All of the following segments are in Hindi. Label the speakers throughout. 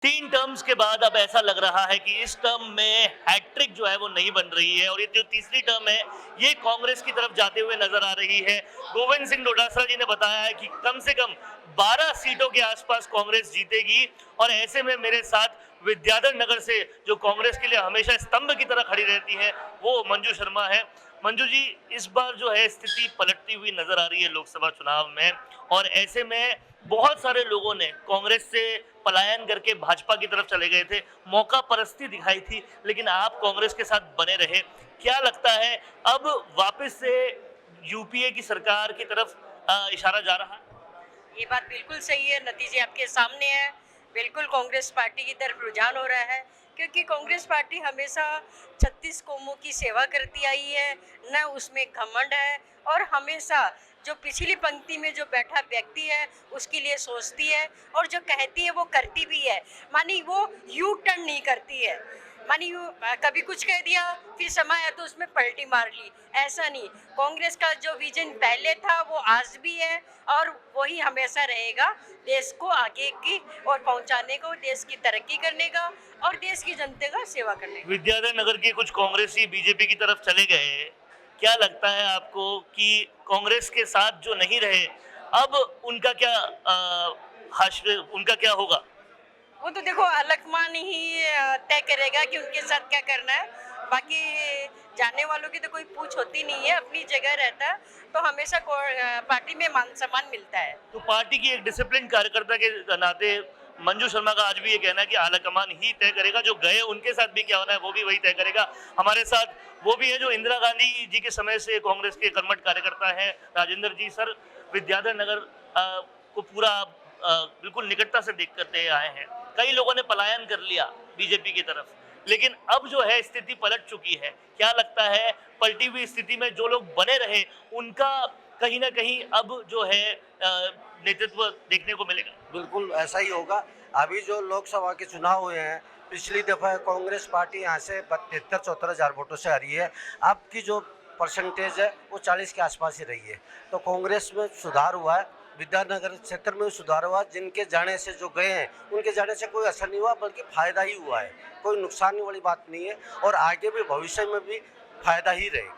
Speaker 1: 3 टर्म्स के बाद अब ऐसा लग रहा है कि इस टर्म में हैट्रिक जो है वो नहीं बन रही है और ये जो तीसरी टर्म है ये कांग्रेस की तरफ जाते हुए नजर आ रही है। गोविंद सिंह डोटासरा जी ने बताया है कि कम से कम 12 सीटों के आसपास कांग्रेस जीतेगी और ऐसे में मेरे साथ विद्याधर नगर से जो कांग्रेस के लिए हमेशा स्तंभ की तरह खड़ी रहती है वो मंजू शर्मा है। मंजू जी, इस बार जो है स्थिति पलटती हुई नजर आ रही है लोकसभा चुनाव में और ऐसे में बहुत सारे लोगों ने कांग्रेस से पलायन करके भाजपा की तरफ चले गए थे, मौका परस्ती दिखाई थी, लेकिन आप कांग्रेस के साथ बने रहे। क्या लगता है अब वापस से यूपीए की सरकार की तरफ इशारा जा रहा है?
Speaker 2: ये बात बिल्कुल सही है, नतीजे आपके सामने हैं। बिल्कुल कांग्रेस पार्टी की तरफ रुझान हो रहा है क्योंकि कांग्रेस पार्टी हमेशा 36 कौमों की सेवा करती आई है, न उसमें घमंड है और हमेशा जो पिछली पंक्ति में जो बैठा व्यक्ति है उसके लिए सोचती है और जो कहती है वो करती भी है। मानी वो यू टर्न नहीं करती है, मानी कभी कुछ कह दिया फिर समय आया तो उसमें पलटी मार ली, ऐसा नहीं। कांग्रेस का जो विजन पहले था वो आज भी है और वही हमेशा रहेगा, देश को आगे की और पहुंचाने को, देश की तरक्की करने का और देश की जनता का सेवा करने का।
Speaker 1: विद्याधर नगर के कुछ कांग्रेसी बीजेपी की तरफ चले गए, क्या लगता है आपको कि कांग्रेस के साथ जो नहीं रहे अब उनका क्या उनका क्या होगा?
Speaker 2: वो तो देखो अलकमान ही तय करेगा कि उनके साथ क्या करना है। बाकी जाने वालों की तो कोई पूछ होती नहीं है, अपनी जगह रहता है तो हमेशा पार्टी में मान सम्मान मिलता है।
Speaker 1: तो पार्टी की एक डिसिप्लिन कार्यकर्ता के नाते मंजू शर्मा का आज भी ये कहना है कि आलाकमान ही तय करेगा, जो गए उनके साथ भी क्या होना है वो भी वही तय करेगा। हमारे साथ वो भी है जो इंदिरा गांधी जी के समय से कांग्रेस के कर्मठ कार्यकर्ता है, राजेंद्र जी। सर, विद्याधर नगर को पूरा बिल्कुल निकटता से देख करते आए हैं, कई लोगों ने पलायन कर लिया बीजेपी की तरफ, लेकिन अब जो है स्थिति पलट चुकी है। क्या लगता है पलटी हुई स्थिति में जो लोग बने रहे उनका कहीं ना कहीं अब जो है नेतृत्व देखने को मिलेगा?
Speaker 3: बिल्कुल ऐसा ही होगा। अभी जो लोकसभा के चुनाव हुए हैं, पिछली दफ़ा कांग्रेस पार्टी यहाँ से 73-74 हज़ार वोटों से हारी है। अब की जो परसेंटेज है वो 40 के आसपास ही रही है, तो कांग्रेस में सुधार हुआ है। विद्यानगर क्षेत्र में भी सुधार हुआ। जिनके जाने से जो गए हैं उनके जाने से कोई असर नहीं हुआ, बल्कि फ़ायदा ही हुआ है, कोई नुकसान वाली बात नहीं है और आगे भी भविष्य में भी फ़ायदा ही रहेगा।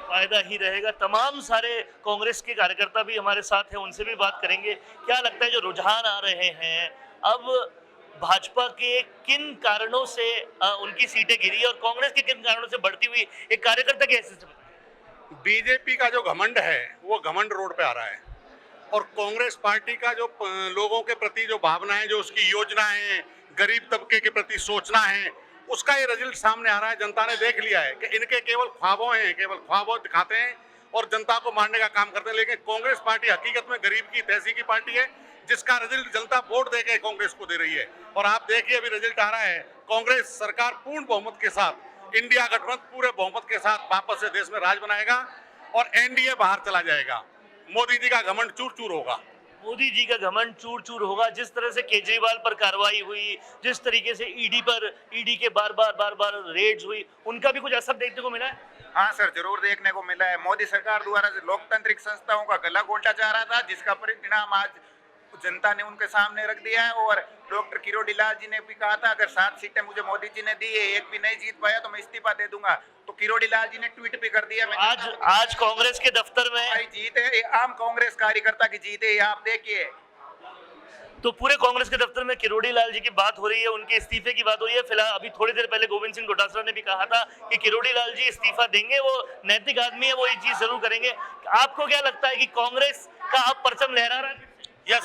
Speaker 1: फायदा ही रहेगा। तमाम सारे कांग्रेस के कार्यकर्ता भी हमारे साथ हैं, उनसे भी बात करेंगे। क्या लगता है जो रुझान आ रहे हैं अब भाजपा के किन कारणों से उनकी सीटें गिरी और कांग्रेस के किन कारणों से बढ़ती हुई, एक कार्यकर्ता के हैसियत से?
Speaker 4: बीजेपी का जो घमंड है वो घमंड रोड पे आ रहा है और कांग्रेस पार्टी का जो लोगों के प्रति जो भावनाएं, जो उसकी योजनाएं, गरीब तबके के प्रति सोचना है, उसका ये रिजल्ट सामने आ रहा है। जनता ने देख लिया है कि इनके केवल ख्वाबों हैं, केवल ख्वाबों दिखाते हैं और जनता को मारने का काम करते हैं। लेकिन कांग्रेस पार्टी हकीकत में गरीब की तहसील की पार्टी है, जिसका रिजल्ट जनता वोट देके कांग्रेस को दे रही है। और आप देखिए अभी रिजल्ट आ रहा है, कांग्रेस सरकार पूर्ण बहुमत के साथ, इंडिया गठबंधन पूरे बहुमत के साथ वापस से देश में राज बनाएगा और एनडीए बाहर चला जाएगा। मोदी जी का घमंड चूर चूर होगा।
Speaker 1: मोदी जी का घमंड चूर चूर होगा। जिस तरह से केजरीवाल पर कार्रवाई हुई, जिस तरीके से ईडी के बार बार रेड्स हुई, उनका भी कुछ असर देखने को मिला है?
Speaker 5: हाँ सर, जरूर देखने को मिला है। मोदी सरकार द्वारा लोकतांत्रिक संस्थाओं का गला घोटा जा रहा था, जिसका परिणाम आज जनता ने उनके सामने रख दिया है। और डॉक्टर किरोड़ी लाल जी ने भी कहा था अगर 7 सीटें मुझे मोदी जी ने दी है, एक भी नहीं जीत पाया तो मैं इस्तीफा दे दूंगा। तो किरोड़ी लाल जी ने ट्वीट भी कर दिया।
Speaker 1: आज कांग्रेस के दफ्तर में
Speaker 5: जीत है, आम कांग्रेस कार्यकर्ता की जीत है, आप देखिए।
Speaker 1: तो पूरे कांग्रेस के दफ्तर में किरोड़ी लाल जी की बात हो रही है, उनके इस्तीफे की बात हो रही है। फिलहाल अभी थोड़ी देर पहले गोविंद सिंह डोटासरा ने भी कहा था कि किरोड़ी लाल जी इस्तीफा देंगे, वो नैतिक आदमी है, वो ये चीज जरूर करेंगे। आपको क्या लगता है कि कांग्रेस का अब परचम लहरा रहा है?
Speaker 6: यस,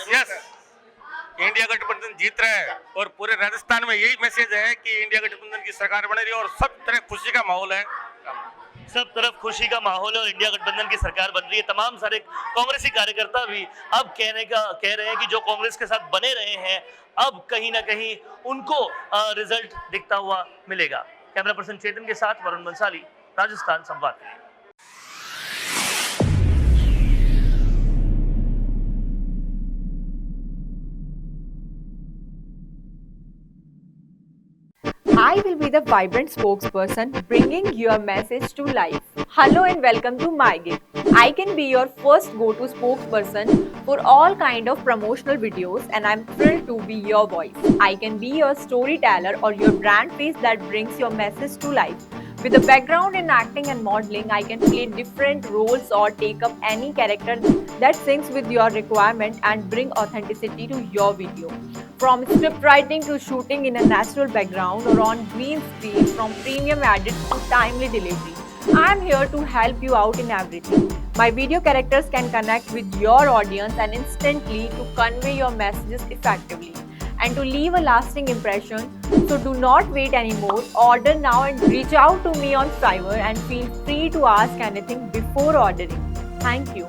Speaker 6: इंडिया गठबंधन जीत रहा है और पूरे राजस्थान में यही मैसेज है कि इंडिया गठबंधन की सरकार बन रही है और सब तरफ खुशी का माहौल है।
Speaker 1: सब तरफ खुशी का माहौल है और इंडिया गठबंधन की सरकार बन रही है। तमाम सारे कांग्रेसी कार्यकर्ता भी अब कह रहे हैं कि जो कांग्रेस के साथ बने रहे हैं अब कहीं ना कहीं उनको रिजल्ट दिखता हुआ मिलेगा। कैमरा पर्सन चेतन के साथ वरुण बंसाली, राजस्थान संवाद।
Speaker 7: I will be the vibrant spokesperson bringing your message to life. Hello and welcome to MyGig. I can be your first go-to spokesperson for all kind of promotional videos, and I'm thrilled to be your voice. I can be your storyteller or your brand face that brings your message to life. With a background in acting and modeling, I can play different roles or take up any character that syncs with your requirement and bring authenticity to your video. From script writing to shooting in a natural background or on green screen, from premium edits to timely delivery, I'm here to help you out in everything. My video characters can connect with your audience and instantly to convey your messages effectively and to leave a lasting impression. So do not wait anymore. Order now and reach out to me on Fiverr and feel free to ask anything before ordering. Thank you.